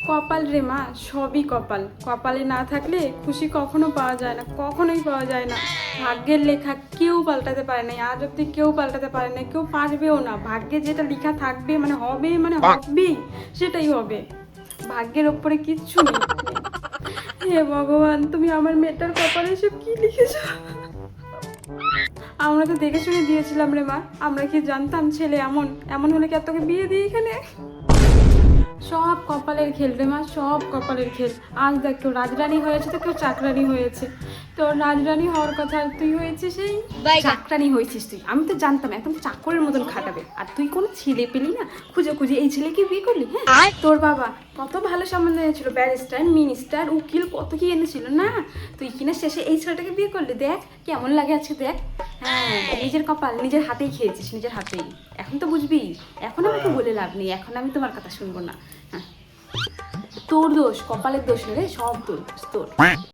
কপাল রে মা, সবই কপাল। কপালে না থাকলে খুশি কখনো পাওয়া যায় না, কখনোই পাওয়া যায় না। ভাগ্যের লেখা কেউ পাল্টাতে পারে না, আজ অব্দি কেউ পাল্টাতে পারে না, কেউ পারবেও না। ভাগ্যে যেটা লেখা থাকবে মানে হবে, মানে হবেই, সেটাই হবে। ভাগ্যের ওপরে কিচ্ছু নেই। হে ভগবান, তুমি আমার মেয়েটার কপালে এসব কি লিখেছ? আমরা তো দেখে শুনে দিয়েছিলাম রে মা, আমরা কি জানতাম ছেলে এমন এমন হলে কি আর তোকে বিয়ে দিই এখানে? সব কপালের খেল রে মা, সব কপালের খেল। আজ দেখ, কেউ রাজরানী হয়েছে তো কেউ চাকরানি হয়েছে। তো রাজরানী হওয়ার কথা, আর তুই হয়েছে সেই চাকরানি হয়েছিস। তুই, আমি তো জানতাম একদম চাকরের মতন খাটাবে। আর তুই কোনো ছেলে পেলি না, খুঁজে খুঁজে এই ছেলেকে বিয়ে করলি। হ্যাঁ, তোর বাবা কত ভালো সম্বন্ধ এনেছিল, ব্যারিস্টার, মিনিস্টার, উকিল, কত কি এনেছিল না? তুই কিনা শেষে এই ছেলেটাকে বিয়ে করলি। দেখ কেমন লাগে আজকে, দেখ। হ্যাঁ, নিজের কপাল নিজের হাতেই খেয়েছিস, নিজের হাতেই। এখন তো বুঝবি। এখন আমাকে বলে লাভ নেই, এখন আমি তোমার কথা শুনবো না। হ্যাঁ, তোর দোষ, কপালের দোষ রে, সব দোষ তোর।